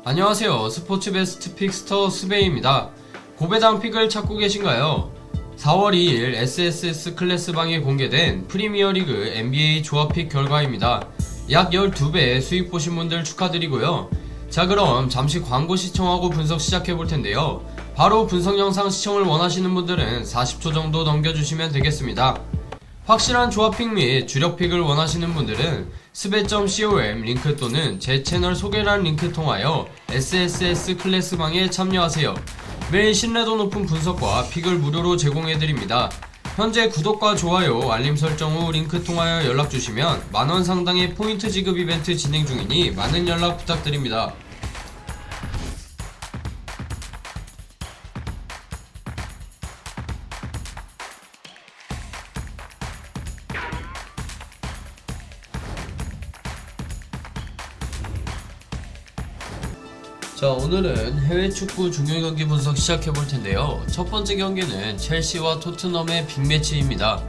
안녕하세요. 스포츠 베스트 픽스터 스베이입니다. 고배당 픽을 찾고 계신가요? 4월 2일 SSS 클래스방에 공개된 프리미어리그 NBA 조합픽 결과입니다. 약 12배 수익 보신 분들 축하드리고요. 자, 그럼 잠시 광고 시청하고 분석 시작해볼 텐데요. 바로 분석 영상 시청을 원하시는 분들은 40초 정도 넘겨주시면 되겠습니다. 확실한 조합픽 및 주력픽을 원하시는 분들은 스베.com 링크 또는 제 채널 소개란 링크 통하여 SSS 클래스방에 참여하세요. 매일 신뢰도 높은 분석과 픽을 무료로 제공해드립니다. 현재 구독과 좋아요, 알림 설정 후 링크 통하여 연락주시면 만원 상당의 포인트 지급 이벤트 진행 중이니 많은 연락 부탁드립니다. 자, 오늘은 해외 축구 중요 경기 분석 시작해볼 텐데요. 첫 번째 경기는 첼시와 토트넘의 빅매치입니다.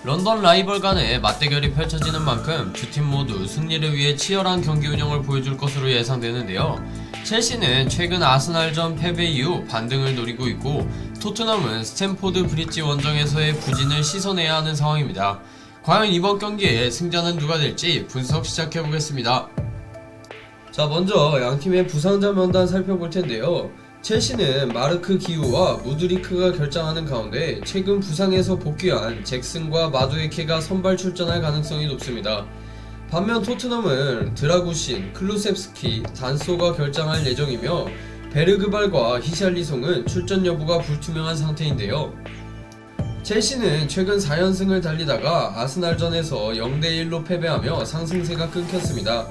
런던 라이벌 간의 맞대결이 펼쳐지는 만큼 두 팀 모두 승리를 위해 치열한 경기 운영을 보여줄 것으로 예상되는데요. 첼시는 최근 아스날전 패배 이후 반등을 노리고 있고, 토트넘은 스탠포드 브릿지 원정에서의 부진을 씻어내야 하는 상황입니다. 과연 이번 경기의 승자는 누가 될지 분석 시작해보겠습니다. 자, 먼저 양팀의 부상자 명단 살펴볼 텐데요. 첼시는 마르크 기우와 무드리크가 결장하는 가운데 최근 부상에서 복귀한 잭슨과 마두에케가 선발 출전할 가능성이 높습니다. 반면 토트넘은 드라구신, 클루셉스키, 단소가 결장할 예정이며 베르그발과 히샬리송은 출전 여부가 불투명한 상태인데요. 첼시는 최근 4연승을 달리다가 아스날전에서 0대1로 패배하며 상승세가 끊겼습니다.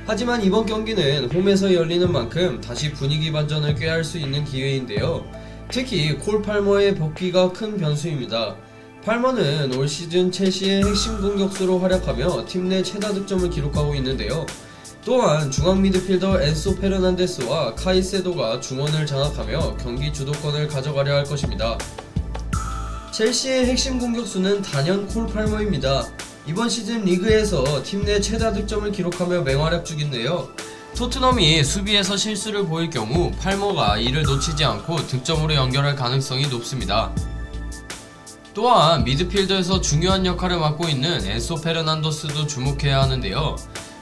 하지만 이번 경기는 홈에서 열리는 만큼 다시 분위기 반전을 꾀할 수 있는 기회인데요. 특히 콜 팔머의 복귀가 큰 변수입니다. 팔머는 올 시즌 첼시의 핵심 공격수로 활약하며 팀 내 최다 득점을 기록하고 있는데요. 또한 중앙 미드필더 엔소 페르난데스와 카이세도가 중원을 장악하며 경기 주도권을 가져가려 할 것입니다. 첼시의 핵심 공격수는 단연 콜 팔머입니다. 이번 시즌 리그에서 팀 내 최다 득점을 기록하며 맹활약 중인데요. 토트넘이 수비에서 실수를 보일 경우 팔머가 이를 놓치지 않고 득점으로 연결할 가능성이 높습니다. 또한 미드필더에서 중요한 역할을 맡고 있는 엔소 페르난도스도 주목해야 하는데요.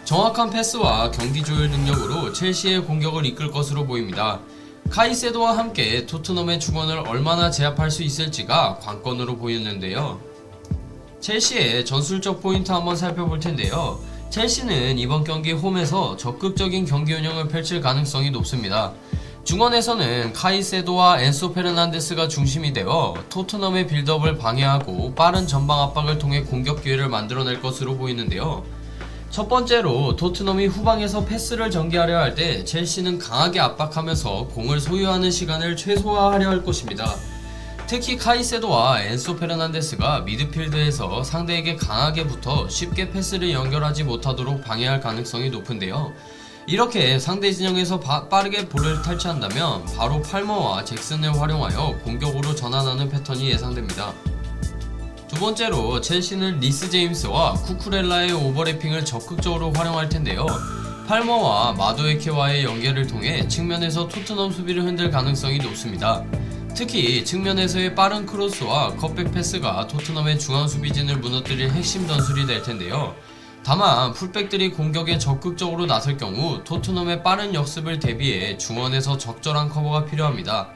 정확한 패스와 경기 조율 능력으로 첼시의 공격을 이끌 것으로 보입니다. 카이세도와 함께 토트넘의 중원을 얼마나 제압할 수 있을지가 관건으로 보이는데요. 첼시의 전술적 포인트 한번 살펴볼 텐데요. 첼시는 이번 경기 홈에서 적극적인 경기 운영을 펼칠 가능성이 높습니다. 중원에서는 카이세도와 엔소 페르난데스가 중심이 되어 토트넘의 빌드업을 방해하고 빠른 전방 압박을 통해 공격 기회를 만들어낼 것으로 보이는데요. 첫 번째로 토트넘이 후방에서 패스를 전개하려 할 때 첼시는 강하게 압박하면서 공을 소유하는 시간을 최소화하려 할 것입니다. 특히 카이세도와 엔소 페르난데스가 미드필드에서 상대에게 강하게 붙어 쉽게 패스를 연결하지 못하도록 방해할 가능성이 높은데요. 이렇게 상대 진영에서 빠르게 볼을 탈취한다면 바로 팔머와 잭슨을 활용하여 공격으로 전환하는 패턴이 예상됩니다. 두 번째로 첼시는 리스 제임스와 쿠쿠렐라의 오버래핑을 적극적으로 활용할 텐데요. 팔머와 마두에케와의 연계를 통해 측면에서 토트넘 수비를 흔들 가능성이 높습니다. 특히 측면에서의 빠른 크로스와 컷백 패스가 토트넘의 중앙 수비진을 무너뜨릴 핵심 전술이 될 텐데요. 다만 풀백들이 공격에 적극적으로 나설 경우 토트넘의 빠른 역습을 대비해 중원에서 적절한 커버가 필요합니다.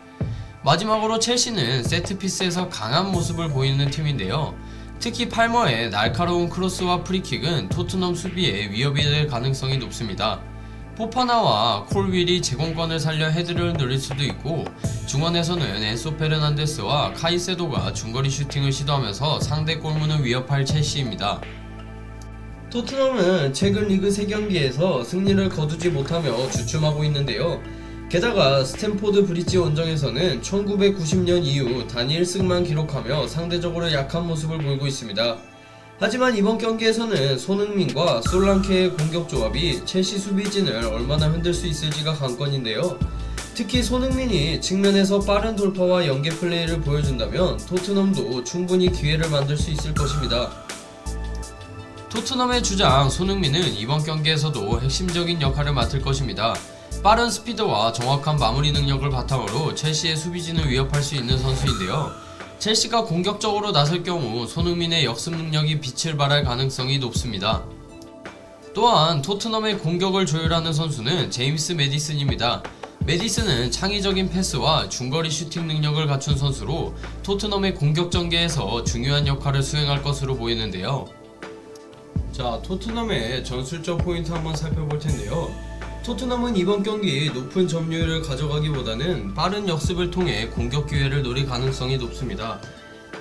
마지막으로 첼시는 세트피스에서 강한 모습을 보이는 팀인데요. 특히 팔머의 날카로운 크로스와 프리킥은 토트넘 수비에 위협이 될 가능성이 높습니다. 포파나와 콜윌이 제공권을 살려 헤드를 노릴 수도 있고, 중원에서는 엔소 페르난데스와 카이세도가 중거리 슈팅을 시도하면서 상대 골문을 위협할 첼시입니다. 토트넘은 최근 리그 3경기에서 승리를 거두지 못하며 주춤하고 있는데요. 게다가 스탠포드 브릿지 원정에서는 1990년 이후 단 1승만 기록하며 상대적으로 약한 모습을 보이고 있습니다. 하지만 이번 경기에서는 손흥민과 솔랑케의 공격 조합이 첼시 수비진을 얼마나 흔들 수 있을지가 관건인데요. 특히 손흥민이 측면에서 빠른 돌파와 연계 플레이를 보여준다면 토트넘도 충분히 기회를 만들 수 있을 것입니다. 토트넘의 주장 손흥민은 이번 경기에서도 핵심적인 역할을 맡을 것입니다. 빠른 스피드와 정확한 마무리 능력을 바탕으로 첼시의 수비진을 위협할 수 있는 선수인데요. 첼시가 공격적으로 나설 경우 손흥민의 역습 능력이 빛을 발할 가능성이 높습니다. 또한 토트넘의 공격을 조율하는 선수는 제임스 매디슨입니다. 매디슨은 창의적인 패스와 중거리 슈팅 능력을 갖춘 선수로 토트넘의 공격 전개에서 중요한 역할을 수행할 것으로 보이는데요. 자, 토트넘의 전술적 포인트 한번 살펴볼 텐데요. 토트넘은 이번 경기 높은 점유율을 가져가기보다는 빠른 역습을 통해 공격 기회를 노릴 가능성이 높습니다.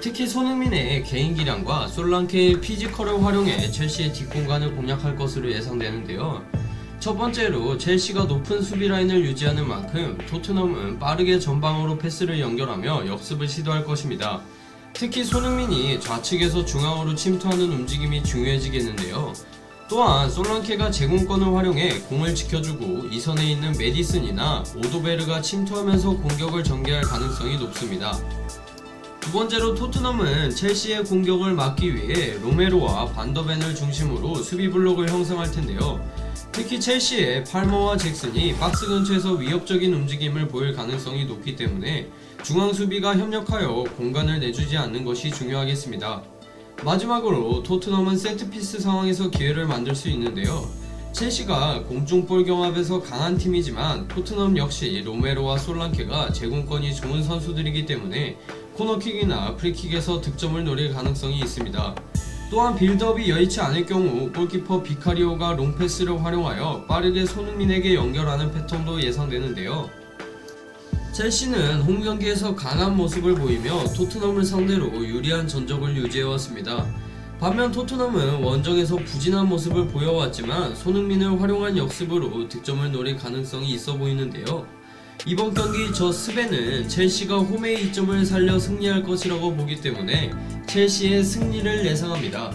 특히 손흥민의 개인 기량과 솔랑케의 피지컬을 활용해 첼시의 뒷공간을 공략할 것으로 예상되는데요. 첫 번째로 첼시가 높은 수비 라인을 유지하는 만큼 토트넘은 빠르게 전방으로 패스를 연결하며 역습을 시도할 것입니다. 특히 손흥민이 좌측에서 중앙으로 침투하는 움직임이 중요해지겠는데요. 또한 솔랑케가 제공권을 활용해 공을 지켜주고 이선에 있는 매디슨이나 오도베르가 침투하면서 공격을 전개할 가능성이 높습니다. 두 번째로 토트넘은 첼시의 공격을 막기 위해 로메로와 반더벤을 중심으로 수비 블록을 형성할 텐데요. 특히 첼시의 팔머와 잭슨이 박스 근처에서 위협적인 움직임을 보일 가능성이 높기 때문에 중앙 수비가 협력하여 공간을 내주지 않는 것이 중요하겠습니다. 마지막으로 토트넘은 세트피스 상황에서 기회를 만들 수 있는데요. 첼시가 공중볼 경합에서 강한 팀이지만 토트넘 역시 로메로와 솔랑케가 제공권이 좋은 선수들이기 때문에 코너킥이나 프리킥에서 득점을 노릴 가능성이 있습니다. 또한 빌드업이 여의치 않을 경우 골키퍼 비카리오가 롱패스를 활용하여 빠르게 손흥민에게 연결하는 패턴도 예상되는데요. 첼시는 홈경기에서 강한 모습을 보이며 토트넘을 상대로 유리한 전적을 유지해왔습니다. 반면 토트넘은 원정에서 부진한 모습을 보여왔지만 손흥민을 활용한 역습으로 득점을 노릴 가능성이 있어 보이는데요. 이번 경기 저 스벤은 첼시가 홈의 이점을 살려 승리할 것이라고 보기 때문에 첼시의 승리를 예상합니다.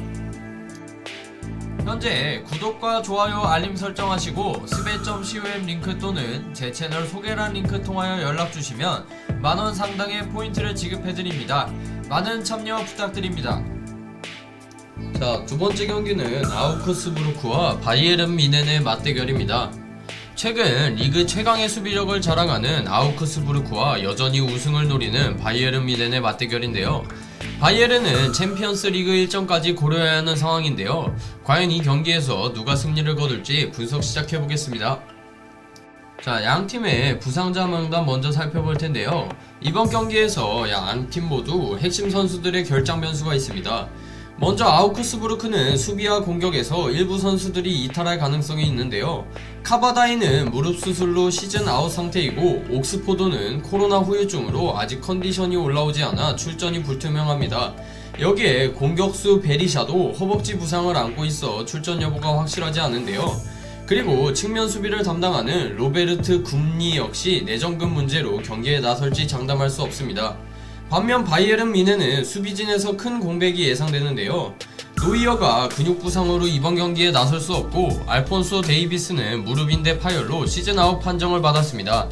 현재 구독과 좋아요 알림 설정하시고 스베.com 링크 또는 제 채널 소개란 링크 통하여 연락주시면 만원 상당의 포인트를 지급해드립니다. 많은 참여 부탁드립니다. 자, 두번째 경기는 아우크스부르크와 바이에른 뮌헨의 맞대결입니다. 최근 리그 최강의 수비력을 자랑하는 아우크스부르크와 여전히 우승을 노리는 바이에른 뮌헨의 맞대결인데요. 바이에른은 챔피언스 리그 일정까지 고려해야 하는 상황인데요. 과연 이 경기에서 누가 승리를 거둘지 분석 시작해보겠습니다. 자, 양팀의 부상자 명단 먼저 살펴볼 텐데요. 이번 경기에서 양팀 모두 핵심 선수들의 결장 변수가 있습니다. 먼저 아우크스부르크는 수비와 공격에서 일부 선수들이 이탈할 가능성이 있는데요. 카바다이는 무릎 수술로 시즌 아웃 상태이고 옥스포드는 코로나 후유증으로 아직 컨디션이 올라오지 않아 출전이 불투명합니다. 여기에 공격수 베리샤도 허벅지 부상을 안고 있어 출전 여부가 확실하지 않은데요. 그리고 측면 수비를 담당하는 로베르트 굼리 역시 내전근 문제로 경기에 나설지 장담할 수 없습니다. 반면 바이에른 뮌헨은 수비진에서 큰 공백이 예상되는데요. 노이어가 근육 부상으로 이번 경기에 나설 수 없고 알폰소 데이비스는 무릎인대 파열로 시즌 아웃 판정을 받았습니다.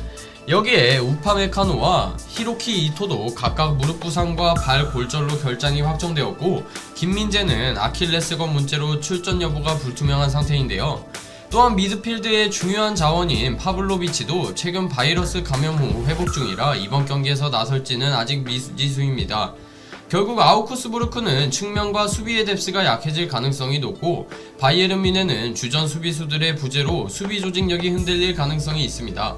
여기에 우파메카노와 히로키 이토도 각각 무릎 부상과 발 골절로 결장이 확정되었고 김민재는 아킬레스건 문제로 출전 여부가 불투명한 상태인데요. 또한 미드필드의 중요한 자원인 파블로비치도 최근 바이러스 감염 후 회복 중이라 이번 경기에서 나설지는 아직 미지수입니다. 결국 아우크스부르크는 측면과 수비의 뎁스가 약해질 가능성이 높고 바이에른 뮌헨은 주전 수비수들의 부재로 수비 조직력이 흔들릴 가능성이 있습니다.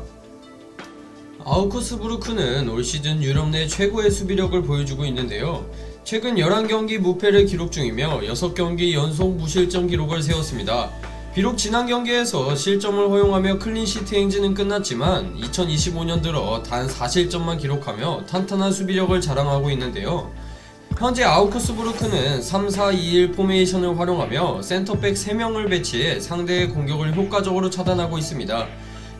아우크스부르크는 올 시즌 유럽 내 최고의 수비력을 보여주고 있는데요. 최근 11경기 무패를 기록 중이며 6경기 연속 무실점 기록을 세웠습니다. 비록 지난 경기에서 실점을 허용하며 클린시트 행진은 끝났지만 2025년 들어 단 4실점만 기록하며 탄탄한 수비력을 자랑하고 있는데요. 현재 아우크스부르크는 3-4-2-1 포메이션을 활용하며 센터백 3명을 배치해 상대의 공격을 효과적으로 차단하고 있습니다.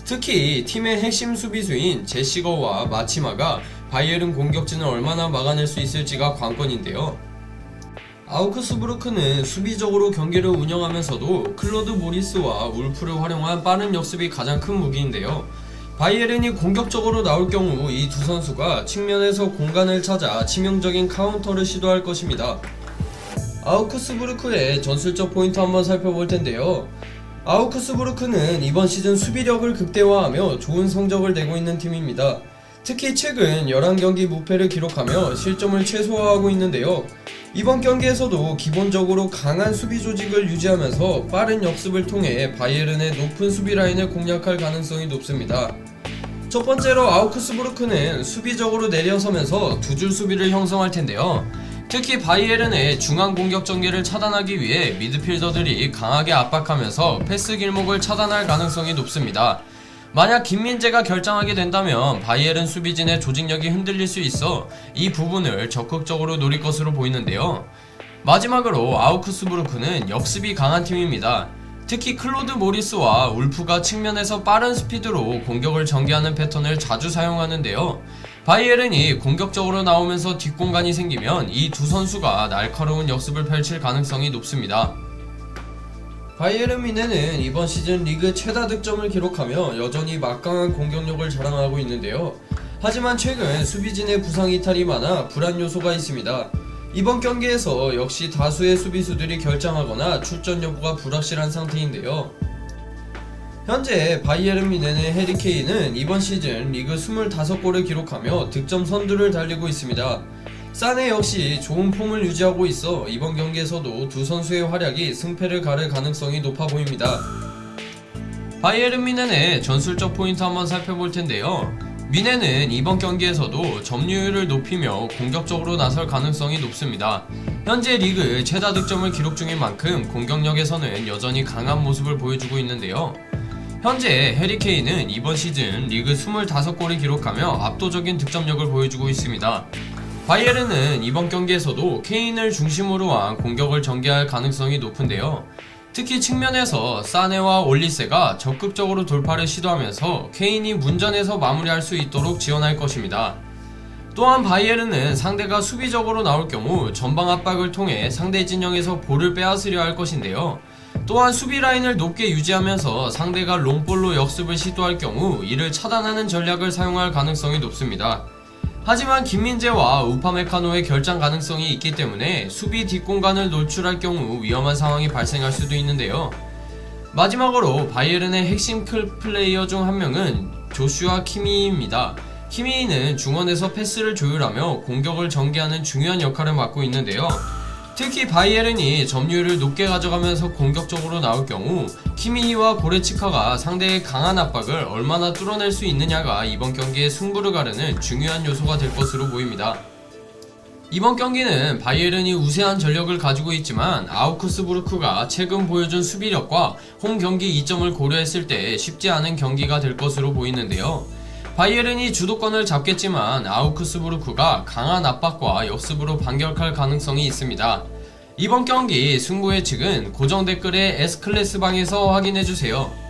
특히 팀의 핵심 수비수인 제시거와 마치마가 바이에른 공격진을 얼마나 막아낼 수 있을지가 관건인데요. 아우크스부르크는 수비적으로 경기를 운영하면서도 클로드 모리스와 울프를 활용한 빠른 역습이 가장 큰 무기인데요. 바이에른이 공격적으로 나올 경우 이 두 선수가 측면에서 공간을 찾아 치명적인 카운터를 시도할 것입니다. 아우크스부르크의 전술적 포인트 한번 살펴볼 텐데요. 아우크스부르크는 이번 시즌 수비력을 극대화하며 좋은 성적을 내고 있는 팀입니다. 특히 최근 11경기 무패를 기록하며 실점을 최소화하고 있는데요. 이번 경기에서도 기본적으로 강한 수비 조직을 유지하면서 빠른 역습을 통해 바이에른의 높은 수비 라인을 공략할 가능성이 높습니다. 첫 번째로 아우크스부르크는 수비적으로 내려서면서 두 줄 수비를 형성할 텐데요. 특히 바이에른의 중앙 공격 전개를 차단하기 위해 미드필더들이 강하게 압박하면서 패스 길목을 차단할 가능성이 높습니다. 만약 김민재가 결장하게 된다면 바이에른 수비진의 조직력이 흔들릴 수 있어 이 부분을 적극적으로 노릴 것으로 보이는데요. 마지막으로 아우크스부르크는 역습이 강한 팀입니다. 특히 클로드 모리스와 울프가 측면에서 빠른 스피드로 공격을 전개하는 패턴을 자주 사용하는데요. 바이에른이 공격적으로 나오면서 뒷공간이 생기면 이 두 선수가 날카로운 역습을 펼칠 가능성이 높습니다. 바이에른 뮌헨은 이번 시즌 리그 최다 득점을 기록하며 여전히 막강한 공격력을 자랑하고 있는데요. 하지만 최근 수비진의 부상 이탈이 많아 불안 요소가 있습니다. 이번 경기에서 역시 다수의 수비수들이 결장하거나 출전 여부가 불확실한 상태인데요. 현재 바이에른 뮌헨의 해리 케인은 이번 시즌 리그 25골을 기록하며 득점 선두를 달리고 있습니다. 사네 역시 좋은 폼을 유지하고 있어 이번 경기에서도 두 선수의 활약이 승패를 가를 가능성이 높아 보입니다. 바이에른 뮌헨의 전술적 포인트 한번 살펴볼 텐데요. 뮌헨은 이번 경기에서도 점유율을 높이며 공격적으로 나설 가능성이 높습니다. 현재 리그 최다 득점을 기록 중인 만큼 공격력에서는 여전히 강한 모습을 보여주고 있는데요. 현재 해리 케인은 이번 시즌 리그 25골을 기록하며 압도적인 득점력을 보여주고 있습니다. 바이에른은 이번 경기에서도 케인을 중심으로 한 공격을 전개할 가능성이 높은데요. 특히 측면에서 사네와 올리세가 적극적으로 돌파를 시도하면서 케인이 문전에서 마무리할 수 있도록 지원할 것입니다. 또한 바이에른은 상대가 수비적으로 나올 경우 전방 압박을 통해 상대 진영에서 볼을 빼앗으려 할 것인데요. 또한 수비 라인을 높게 유지하면서 상대가 롱볼로 역습을 시도할 경우 이를 차단하는 전략을 사용할 가능성이 높습니다. 하지만 김민재와 우파메카노의 결장 가능성이 있기 때문에 수비 뒷공간을 노출할 경우 위험한 상황이 발생할 수도 있는데요. 마지막으로 바이에른의 핵심 플레이어 중 한 명은 조슈아 키미히입니다. 키미히는 중원에서 패스를 조율하며 공격을 전개하는 중요한 역할을 맡고 있는데요. 특히 바이에른이 점유율을 높게 가져가면서 공격적으로 나올 경우 키미히와 고레츠카가 상대의 강한 압박을 얼마나 뚫어낼 수 있느냐가 이번 경기의 승부를 가르는 중요한 요소가 될 것으로 보입니다. 이번 경기는 바이에른이 우세한 전력을 가지고 있지만 아우크스부르크가 최근 보여준 수비력과 홈 경기 이점을 고려했을 때 쉽지 않은 경기가 될 것으로 보이는데요. 바이에른이 주도권을 잡겠지만 아우크스부르크가 강한 압박과 역습으로 반격할 가능성이 있습니다. 이번 경기 승부 예측은 고정 댓글에 S클래스방에서 확인해주세요.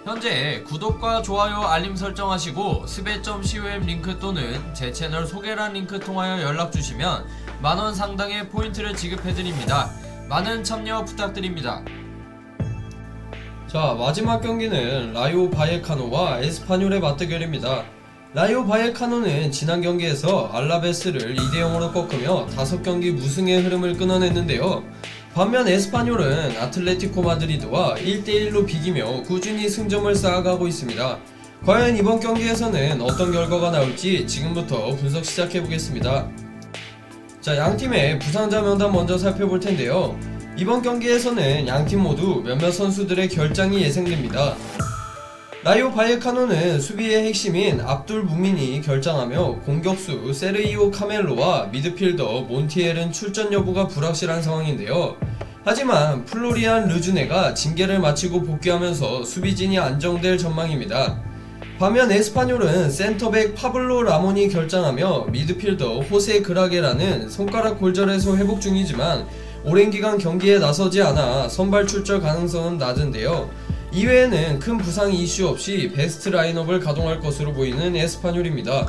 현재 구독과 좋아요 알림 설정하시고 스베.com 링크 또는 제 채널 소개란 링크 통하여 연락주시면 만원 상당의 포인트를 지급해드립니다. 많은 참여 부탁드립니다. 자, 마지막 경기는 라요 바이에카노와 에스파뇰의 맞대결입니다. 라요 바이에카노는 지난 경기에서 알라베스를 2대0으로 꺾으며 5경기 무승의 흐름을 끊어냈는데요. 반면 에스파뇰은 아틀레티코 마드리드와 1대1로 비기며 꾸준히 승점을 쌓아가고 있습니다. 과연 이번 경기에서는 어떤 결과가 나올지 지금부터 분석 시작해보겠습니다. 자, 양팀의 부상자 명단 먼저 살펴볼 텐데요. 이번 경기에서는 양팀 모두 몇몇 선수들의 결장이 예상됩니다. 라요 바이에카노는 수비의 핵심인 압둘 무민이 결장하며 공격수 세르이오 카멜로와 미드필더 몬티엘은 출전 여부가 불확실한 상황인데요. 하지만 플로리안 르주네가 징계를 마치고 복귀하면서 수비진이 안정될 전망입니다. 반면 에스파뇰은 센터백 파블로 라몬이 결장하며 미드필더 호세 그라게라는 손가락 골절에서 회복 중이지만 오랜 기간 경기에 나서지 않아 선발 출전 가능성은 낮은데요. 이외에는 큰 부상 이슈 없이 베스트 라인업을 가동할 것으로 보이는 에스파뇰입니다.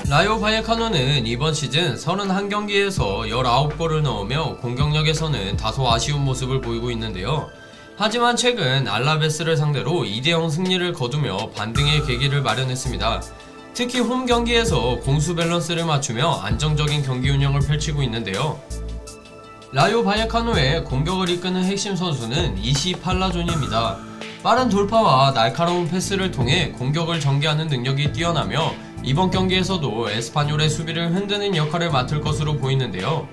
라요 바이에카노는 이번 시즌 31경기에서 19골을 넣으며 공격력에서는 다소 아쉬운 모습을 보이고 있는데요. 하지만 최근 알라베스를 상대로 2대0 승리를 거두며 반등의 계기를 마련했습니다. 특히 홈 경기에서 공수 밸런스를 맞추며 안정적인 경기 운영을 펼치고 있는데요. 라요 바이에카노의 공격을 이끄는 핵심 선수는 이시 팔라존입니다. 빠른 돌파와 날카로운 패스를 통해 공격을 전개하는 능력이 뛰어나며 이번 경기에서도 에스파뇰의 수비를 흔드는 역할을 맡을 것으로 보이는데요.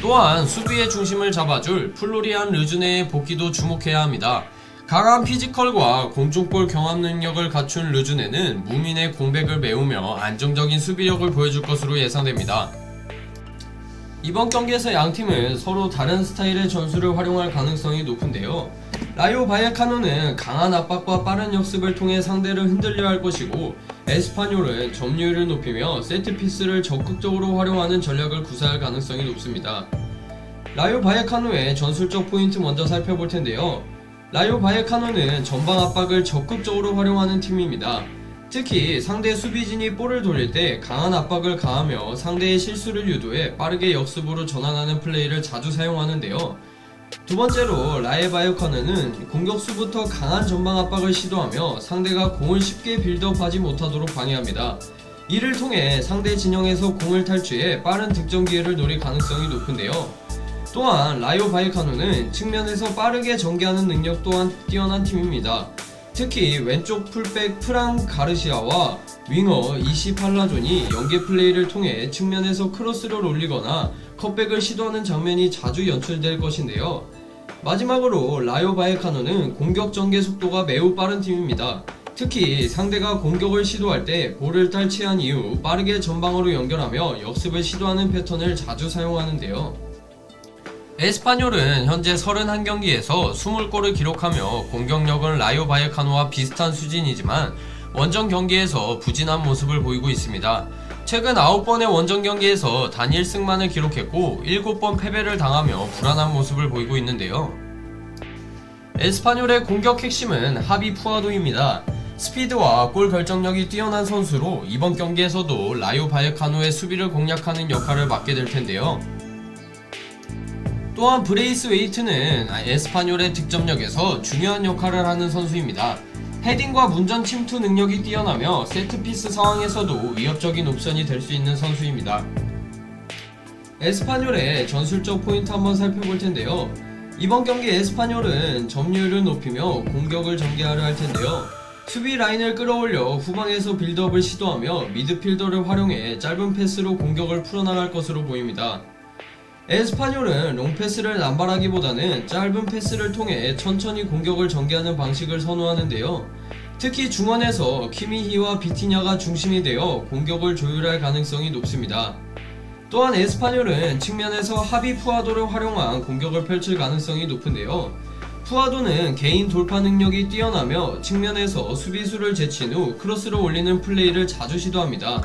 또한 수비의 중심을 잡아줄 플로리안 르주네의 복귀도 주목해야 합니다. 강한 피지컬과 공중볼 경합 능력을 갖춘 르주네는 무민의 공백을 메우며 안정적인 수비력을 보여줄 것으로 예상됩니다. 이번 경기에서 양팀은 서로 다른 스타일의 전술을 활용할 가능성이 높은데요. 라요 바이에카노는 강한 압박과 빠른 역습을 통해 상대를 흔들려 할 것이고, 에스파뇰은 점유율을 높이며 세트피스를 적극적으로 활용하는 전략을 구사할 가능성이 높습니다. 라요 바이에카노의 전술적 포인트 먼저 살펴볼 텐데요. 라요 바이에카노는 전방 압박을 적극적으로 활용하는 팀입니다. 특히 상대 수비진이 볼을 돌릴 때 강한 압박을 가하며 상대의 실수를 유도해 빠르게 역습으로 전환하는 플레이를 자주 사용하는데요. 두 번째로 라요 바이에카노는 공격수부터 강한 전방 압박을 시도하며 상대가 공을 쉽게 빌드업하지 못하도록 방해합니다. 이를 통해 상대 진영에서 공을 탈취해 빠른 득점 기회를 노릴 가능성이 높은데요. 또한 라요 바이에카노는 측면에서 빠르게 전개하는 능력 또한 뛰어난 팀입니다. 특히 왼쪽 풀백 프랑 가르시아와 윙어 이시 팔라존이 연계 플레이를 통해 측면에서 크로스를 올리거나 컷백을 시도하는 장면이 자주 연출될 것인데요. 마지막으로 라요 바이에카노는 공격 전개 속도가 매우 빠른 팀입니다. 특히 상대가 공격을 시도할 때 볼을 탈취한 이후 빠르게 전방으로 연결하며 역습을 시도하는 패턴을 자주 사용하는데요. 에스파뇰은 현재 31경기에서 20골을 기록하며 공격력은 라요 바이에카노와 비슷한 수준이지만 원정 경기에서 부진한 모습을 보이고 있습니다. 최근 9번의 원정 경기에서 단 1승만을 기록했고 7번 패배를 당하며 불안한 모습을 보이고 있는데요. 에스파뇰의 공격 핵심은 하비 푸아도입니다. 스피드와 골 결정력이 뛰어난 선수로 이번 경기에서도 라요 바이에카노의 수비를 공략하는 역할을 맡게 될 텐데요. 또한 브레이스 웨이트는 에스파뇰의 득점력에서 중요한 역할을 하는 선수입니다. 헤딩과 문전 침투 능력이 뛰어나며 세트피스 상황에서도 위협적인 옵션이 될 수 있는 선수입니다. 에스파뇰의 전술적 포인트 한번 살펴볼 텐데요. 이번 경기 에스파뇰은 점유율을 높이며 공격을 전개하려 할 텐데요. 수비 라인을 끌어올려 후방에서 빌드업을 시도하며 미드필더를 활용해 짧은 패스로 공격을 풀어나갈 것으로 보입니다. 에스파뇰은 롱패스를 남발하기보다는 짧은 패스를 통해 천천히 공격을 전개하는 방식을 선호하는데요. 특히 중원에서 키미히와 비티냐가 중심이 되어 공격을 조율할 가능성이 높습니다. 또한 에스파뇰은 측면에서 하비 푸아도를 활용한 공격을 펼칠 가능성이 높은데요. 푸아도는 개인 돌파 능력이 뛰어나며 측면에서 수비수를 제친 후 크로스를 올리는 플레이를 자주 시도합니다.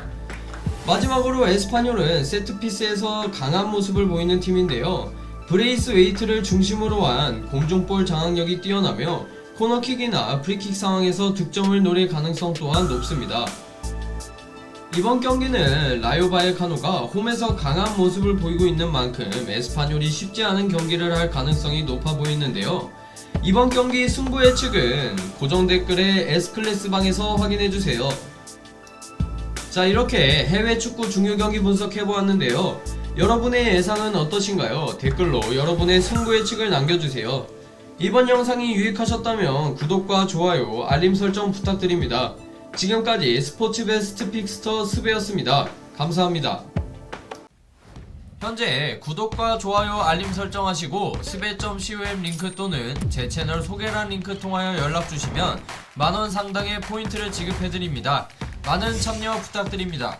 마지막으로 에스파뇰은 세트피스에서 강한 모습을 보이는 팀인데요. 브레이스 웨이트를 중심으로 한 공중볼 장악력이 뛰어나며 코너킥이나 프리킥 상황에서 득점을 노릴 가능성 또한 높습니다. 이번 경기는 라요 바이에카노가 홈에서 강한 모습을 보이고 있는 만큼 에스파뇰이 쉽지 않은 경기를 할 가능성이 높아 보이는데요. 이번 경기 승부 예측은 고정 댓글에 S클래스방에서 확인해주세요. 자, 이렇게 해외 축구 중요 경기 분석해보았는데요. 여러분의 예상은 어떠신가요? 댓글로 여러분의 승부 예측을 남겨주세요. 이번 영상이 유익하셨다면 구독과 좋아요, 알림 설정 부탁드립니다. 지금까지 스포츠 베스트 픽스터 스베였습니다. 감사합니다. 현재 구독과 좋아요, 알림 설정하시고 스베.com 링크 또는 제 채널 소개란 링크 통하여 연락주시면 만원 상당의 포인트를 지급해드립니다. 많은 참여 부탁드립니다.